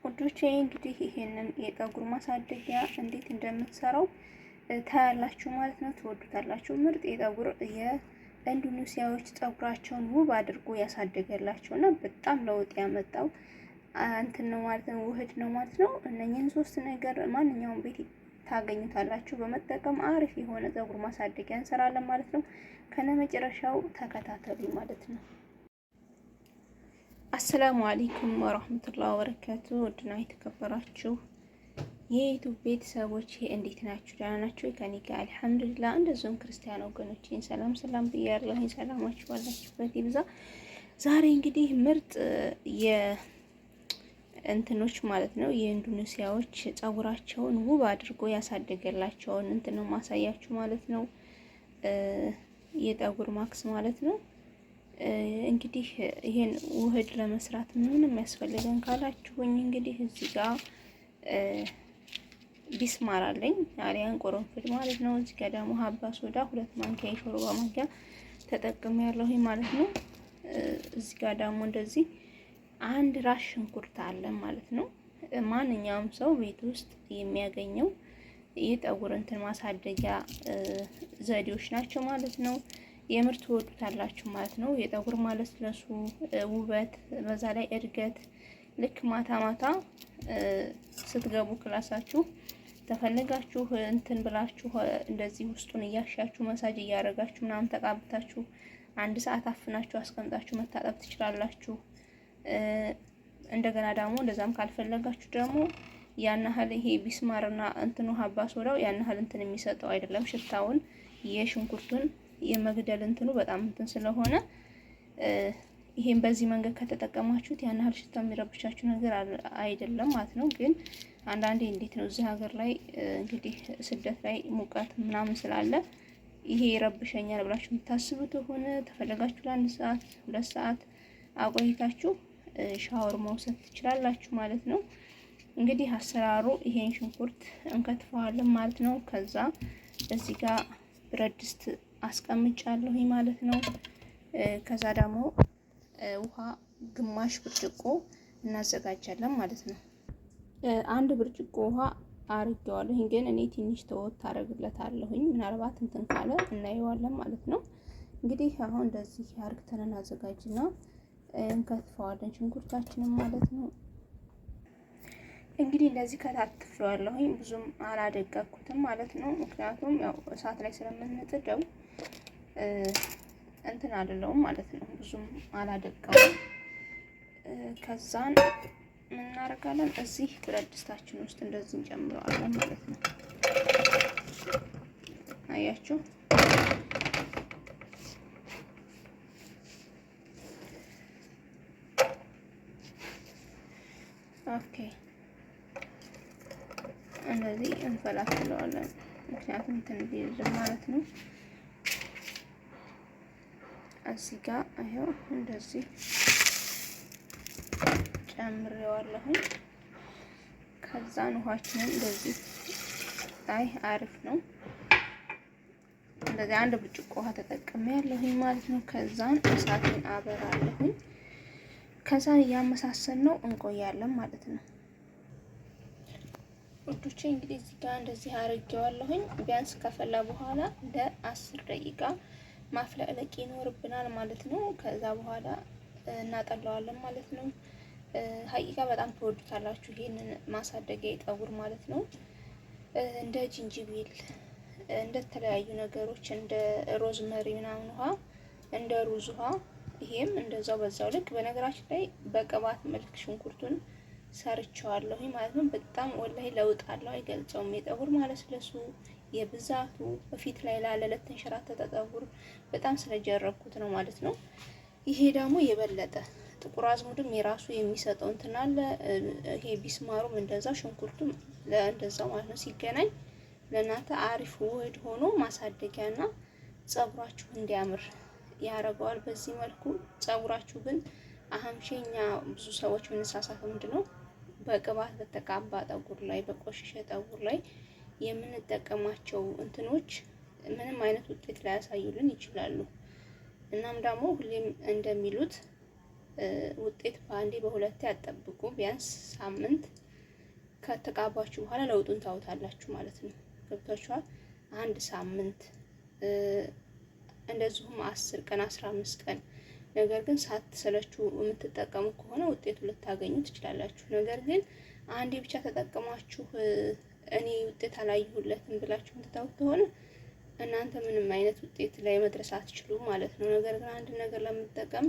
ውዶቼ እንግዲህ ይሄንን የፀጉር ማሳደጊያ እንዴት እንደምትሰራው ታያላችሁ ማለት ነው። ትወዱታላችሁ። ምርጥ የፀጉር የኢንዶኔሲያዎች ፀጉራቸውን ውብ አድርጎ ያሳደገላቸው እና በጣም ለውጥ ያመጣው እንትን ነው ማለት ነው። ውህድ ነው ማለት ነው። እነኚህን ሶስት ነገር ማንኛውም ቤት ታገኙታላችሁ። በመጠቀም አሪፍ የሆነ ፀጉር ማሳደጊያ እንሰራለን ማለት ነው። ከነመጨረሻው ተከታተሉ ማለት ነው። አሰላሙ አለይኩም ወራህመቱላሂ ወበረካቱ። ውድና የተከበራችሁ የዩቲዩብ ቤተሰቦች እንዴት ናችሁ? ደህና ናችሁ? ከኔ ጋር አልሐምዱሊላህ። እንደዚሁም ክርስቲያን ወገኖቼን ሰላም ብያለሁ። ሰላማችሁ ባላችሁበት ይብዛ። ዛሬ እንግዲህ ምርጥ እንትኖች ማለት ነው የኢንዶኔሲያዎች ፀጉራቸውን ውብ አድርጎ ያሳደገላቸውን እንትን ነው ማሳያችሁ ማለት ነው። የፀጉር ማክስ ማለት ነው። እንግዲህ ይሄን ውህድ ለመስራት ምንም ያስፈልገን ካላችሁኝ እንግዲህ እዚህ ጋር ቢስማር አለኝ አሪያን ቆሮንፍድ ማለት ነው። እዚህ ጋር ደግሞ ሀባ ሶዳ 2 ማንኪያ የሾርባ ማንኪያ ተጠቅሜያለሁ ማለት ነው። እዚህ ጋር ደግሞ እንደዚህ አንድ ራስ ሽንኩርት አለ ማለት ነው። ማንኛውም ሰው ቤት ውስጥ የሚያገኘው የፀጉር እንትን ማሳደጊያ ዘዴዎች ናቸው ማለት ነው። የምርት ትወዱታላችሁ ማለት ነው። የፀጉር ማለስለሱ ውበት፣ በዛ ላይ እድገት። ልክ ማታ ስትገቡ ክላሳችሁ ተፈልጋችሁ እንትን ብላችሁ እንደዚህ ውስጡን እያሻችሁ መሳጅ እያደረጋችሁ ምናምን ተቃብታችሁ 1 ሰዓት አፍናችሁ አስቀምጣችሁ መታጠብ ትችላላችሁ። እንደገና ደግሞ እንደዛም ካልፈለጋችሁ ደግሞ ያን ያህል ይሄ ቢስማርና እንትኑ ሀባ ሶዳው ያን ያህል እንትን የሚሰጠው አይደለም። ሽታውን የሽንኩርቱን የመግደል እንትኑ በጣም እንትን ስለሆነ ይሄን በዚህ መንገድ ከተጠቀማችሁት ያን ያህል ሽታ የሚረብሻችሁ ነገር አይደለም ማለት ነው። ግን አንዳንዴ እንዴት ነው እዚህ ሀገር ላይ እንግዲህ ስደት ላይ ሙቀት ምናምን ስላለ ይሄ ይረብሸኛል ብላችሁ የምታስቡት ሆነ ተፈለጋችሁ ለ1 ሰዓት 2 ሰዓት አቆይታችሁ ሻወር መውሰድ ትችላላችሁ ማለት ነው። እንግዲህ አሰራሩ ይሄን ሽንኩርት እንከትፈዋለን ማለት ነው። ከዛ እዚህ ጋር ብረት ድስት አስቀምጫለሁ ማለት ነው። ከዛ ደግሞ ውሃ ግማሽ ብርጭቆ እናዘጋጃለን ማለት ነው። 1 ብርጭቆ ውሃ አርጌዋለሁ፣ ግን እኔ ትንሽ ተወት አረግለታለሁኝ። ምናልባት እንትን ካለ እናየዋለን ማለት ነው። እንግዲህ አሁን እንደዚህ አርግተን እናዘጋጅና እንከትፈዋለን ሽንኩርታችንን ማለት ነው። እንግዲህ እንደዚህ ከታትፈዋለሁኝ፣ ብዙም አላደቀኩትም ማለት ነው። ምክንያቱም ያው እሳት ላይ ስለምንጥደው እንትን አይደለውም ማለት ነው። ብዙም አላደቀውም። ከዛን ምን እናደርጋለን? እዚህ ብረት ድስታችን ውስጥ እንደዚህ እንጨምረዋለን ማለት ነው። አያችሁ? ኦኬ፣ እንደዚህ እንፈላፍለዋለን። ምክንያቱም እንትን ቢይዝ ማለት ነው። እዚህ ጋር አይው እንደዚህ ጨምሬዋለሁ። ከዛን ውሃችንን እንደዚህ አሪፍ ነው። እንደዚህ 1 ብርጭቆ ውሃ ተጠቅሜያለሁ ማለት ነው። ከዛን እሳቴን አበራለሁ። ከዛን እያመሳሰል ነው እንቆያለን ማለት ነው። ውዶቼ እንግዲህ እዚህ ጋር እንደዚህ አርጌዋለሁ። ቢያንስ ከፈላ በኋላ ለ10 ደቂቃ ማፍለቅለቅ ይኖርብናል ማለት ነው። ከዛ በኋላ እናጠላዋለን ማለት ነው። ሀቂቃ በጣም ትወዱታላችሁ ይሄንን ማሳደጊያ የፀጉር ማለት ነው። እንደ ጅንጅብል፣ እንደ ተለያዩ ነገሮች እንደ ሮዝመሪ ምናምን ውሃ፣ እንደ ሩዝ ውሃ፣ ይሄም እንደዛው በዛው ልክ። በነገራችን ላይ በቅባት መልክ ሽንኩርቱን ሰርቸዋለሁ ማለት ነው። በጣም ወላሂ ለውጥ አለው፣ አይገልጸውም። የፀጉር ማለስለሱ የብዛቱ በፊት ላይ ላለ ለተንሸራተተ ፀጉር በጣም ስለጀረኩት ነው ማለት ነው። ይሄ ደግሞ የበለጠ ጥቁር አዝሙድም የራሱ የሚሰጠው እንትን አለ። ይሄ ቢስማሩም እንደዛው ሽንኩርቱም እንደዛው ማለት ነው። ሲገናኝ ለእናንተ አሪፍ ውህድ ሆኖ ማሳደጊያና ፀጉራችሁ እንዲያምር ያረገዋል። በዚህ መልኩ ፀጉራችሁ ግን አህምሸኛ ብዙ ሰዎች ምንሳሳተው ምንድነው በቅባት በተቃባ ፀጉር ላይ በቆሸሸ ፀጉር ላይ የምንጠቀማቸው እንትኖች ምንም አይነት ውጤት ላይ ያሳዩልን ይችላሉ። እናም ደግሞ ሁሌም እንደሚሉት ውጤት በአንዴ በሁለቴ አጠብቁ። ቢያንስ ሳምንት ከተቃባችሁ በኋላ ለውጡን ታውታላችሁ ማለት ነው። ገብቷችኋል? አንድ ሳምንት እንደዚሁም 10 ቀን 15 ቀን ነገር ግን ሳትሰለችሁ የምትጠቀሙ ከሆነ ውጤቱ ልታገኙ ትችላላችሁ። ነገር ግን አንዴ ብቻ ተጠቀማችሁ እኔ ውጤት አላየሁለትም ብላችሁ የምትታውቁ ከሆነ እናንተ ምንም አይነት ውጤት ላይ መድረስ አትችሉም ማለት ነው። ነገር ግን አንድ ነገር ለመጠቀም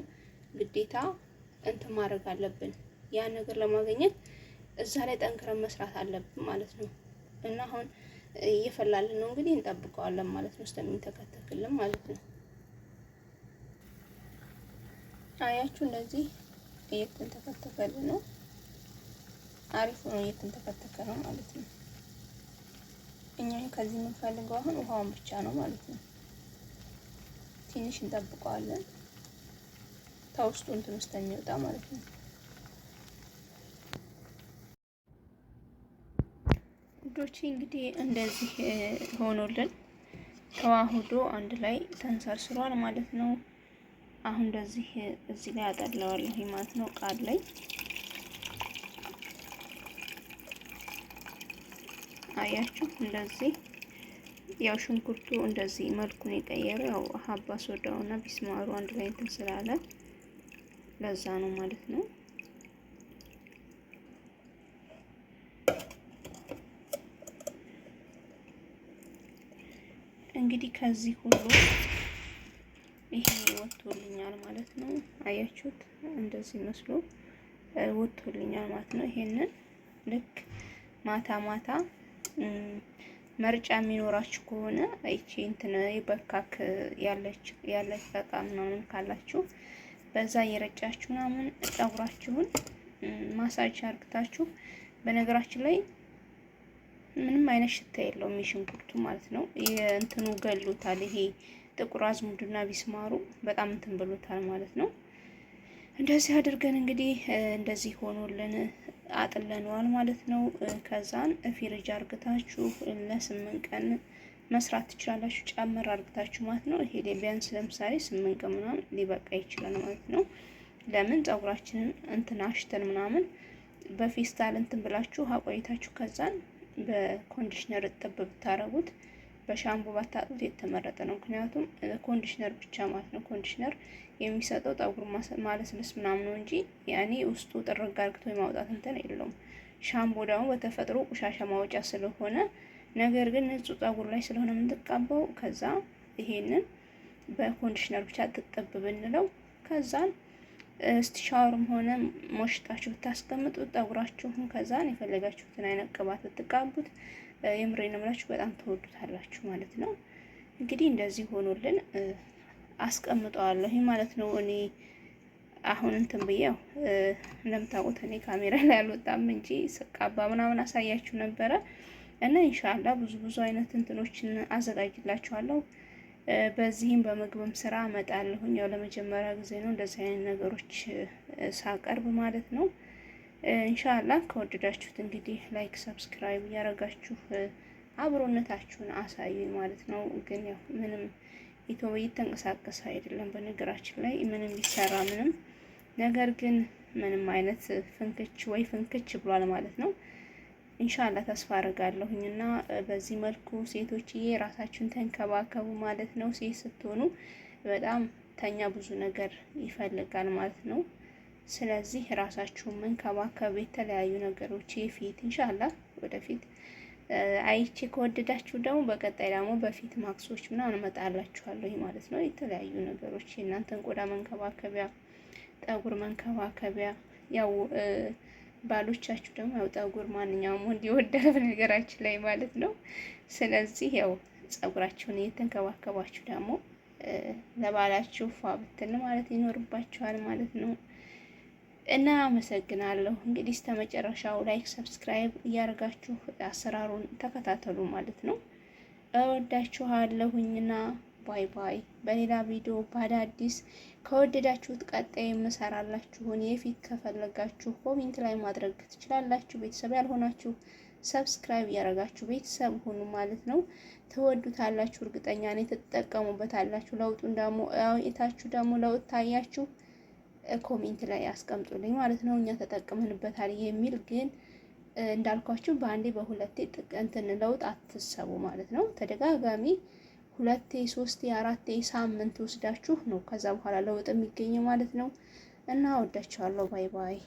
ግዴታ እንትን ማድረግ አለብን። ያን ነገር ለማግኘት እዛ ላይ ጠንክረን መስራት አለብን ማለት ነው። እና አሁን እየፈላልን ነው እንግዲህ እንጠብቀዋለን ማለት ነው እስከሚንተከተክልን ማለት ነው። አያችሁ እንደዚህ እየተንተከተከልን ነው። አሪፍ ነው፣ እየተንተከተከ ነው ማለት ነው። እኛ ከዚህ የምንፈልገው አሁን ውሃውን ብቻ ነው ማለት ነው። ትንሽ እንጠብቀዋለን ተውስጡ እንትን ውስጥ የሚወጣ ማለት ነው። ውዶቼ እንግዲህ እንደዚህ ሆኖልን ተዋህዶ አንድ ላይ ተንሰርስሯል ማለት ነው። አሁን እንደዚህ እዚህ ላይ አጠለዋለሁ ማለት ነው ቃል ላይ አያችሁ። እንደዚህ ያው ሽንኩርቱ እንደዚህ መልኩን የቀየረ ያው ሀባ ሶዳውና ቢስማሩ አንድ ላይ እንትን ስላለ ለዛ ነው ማለት ነው። እንግዲህ ከዚህ ሁሉ ይሄ ወጥቶልኛል ማለት ነው። አያችሁት? እንደዚህ መስሎ ወጥቶልኛል ማለት ነው። ይሄንን ልክ ማታ ማታ መርጫ የሚኖራችሁ ከሆነ አይቺ እንትን የበካክ ያለች በቃ ምናምን ካላችሁ በዛ እየረጫችሁ ምናምን ፀጉራችሁን ማሳጅ አርግታችሁ። በነገራችን ላይ ምንም አይነት ሽታ የለውም የሽንኩርቱ ማለት ነው። የእንትኑ ገሎታል። ይሄ ጥቁር አዝሙድና ቢስማሩ በጣም እንትን ብሎታል ማለት ነው። እንደዚህ አድርገን እንግዲህ እንደዚህ ሆኖልን አጥለነዋል ማለት ነው። ከዛን ፍሪጅ አርግታችሁ ለ8 ቀን መስራት ትችላላችሁ። ጨምር አርግታችሁ ማለት ነው። ይሄ ቢያንስ ለምሳሌ 8 ቀን ምናምን ሊበቃ ይችላል ማለት ነው። ለምን ፀጉራችንን እንትን አሽተን ምናምን በፌስታል እንትን ብላችሁ አቆይታችሁ ከዛን በኮንዲሽነር እጥብ ብታረጉት በሻምፖ ባታጡት የተመረጠ ነው። ምክንያቱም ኮንዲሽነር ብቻ ማለት ነው። ኮንዲሽነር የሚሰጠው ጠጉር ማለስለስ ምናምን ነው እንጂ ያኔ ውስጡ ጥርግ አርግቶ የማውጣት እንትን የለውም። ሻምፖ ደግሞ በተፈጥሮ ቆሻሻ ማውጫ ስለሆነ፣ ነገር ግን ንጹህ ጠጉር ላይ ስለሆነ የምንቀባው ከዛ ይሄንን በኮንዲሽነር ብቻ ትጠብ ብንለው ከዛን ሻወርም ሆነ ሞሽጣችሁ ብታስቀምጡት ጠጉራችሁን ከዛን የፈለጋችሁትን አይነት ቅባት ብትቀቡት የምሬን እምላችሁ በጣም ተወዱታላችሁ ማለት ነው። እንግዲህ እንደዚህ ሆኖልን አስቀምጠዋለሁ ማለት ነው። እኔ አሁን እንትን ብዬው እንደምታውቁት እኔ ካሜራ ላይ አልወጣም እንጂ ስቃባ ምናምን አሳያችሁ ነበረ እና ኢንሻአላህ ብዙ አይነት እንትኖችን አዘጋጅላችኋለሁ። በዚህም በምግብም ስራ እመጣለሁኝ። ያው ለመጀመሪያ ጊዜ ነው እንደዚህ አይነት ነገሮች ሳቀርብ ማለት ነው። ኢንሻአላህ ከወደዳችሁት እንግዲህ ላይክ፣ ሰብስክራይብ እያደረጋችሁ አብሮነታችሁን አሳዩኝ ማለት ነው። ግን ያው ምንም ኢትዮጵያ እየተንቀሳቀሰ አይደለም በነገራችን ላይ ምንም ቢሰራ ምንም ነገር ግን ምንም አይነት ፍንክች ብሏል ማለት ነው። ኢንሻአላህ ተስፋ አደርጋለሁኝ እና በዚህ መልኩ ሴቶችዬ ራሳችሁን ተንከባከቡ ማለት ነው። ሴት ስትሆኑ በጣም ተኛ ብዙ ነገር ይፈልጋል ማለት ነው። ስለዚህ ራሳችሁን መንከባከብ የተለያዩ ነገሮች የፊት ኢንሻአላህ ወደፊት አይቼ ከወደዳችሁ ደግሞ በቀጣይ ደግሞ በፊት ማክሶች ምናምን እመጣላችኋለሁ ማለት ነው። የተለያዩ ነገሮች የእናንተን ቆዳ መንከባከቢያ፣ ጠጉር መንከባከቢያ ያው ባሎቻችሁ ደግሞ ያው ጠጉር ማንኛውም ወንድ ይወዳል በነገራችን ላይ ማለት ነው። ስለዚህ ያው ፀጉራችሁን እየተንከባከባችሁ ደግሞ ለባላችሁ ፏ ብትን ማለት ይኖርባችኋል ማለት ነው። እና አመሰግናለሁ። እንግዲህ እስከ መጨረሻው ላይክ፣ ሰብስክራይብ እያደረጋችሁ አሰራሩን ተከታተሉ ማለት ነው። እወዳችኋለሁኝና ባይ ባይ። በሌላ ቪዲዮ በአዳዲስ ከወደዳችሁት ቀጣይ የምሰራላችሁን የፊት ከፈለጋችሁ ኮሜንት ላይ ማድረግ ትችላላችሁ። ቤተሰብ ያልሆናችሁ ሰብስክራይብ እያደረጋችሁ ቤተሰብ ሁኑ ማለት ነው። ትወዱታላችሁ፣ እርግጠኛ ነኝ ትጠቀሙበታላችሁ። ለውጡን ደግሞ አይታችሁ ደግሞ ለውጥ ታያችሁ ኮሜንት ላይ አስቀምጡልኝ ማለት ነው። እኛ ተጠቅመንበታል የሚል ግን እንዳልኳችሁ በአንዴ በሁለቴ እንትን ለውጥ አትሰቡ ማለት ነው። ተደጋጋሚ ሁለቴ፣ ሶስቴ፣ አራቴ ሳምንት ወስዳችሁ ነው ከዛ በኋላ ለውጥ የሚገኘው ማለት ነው። እና ወዳችኋለሁ። ባይ ባይ።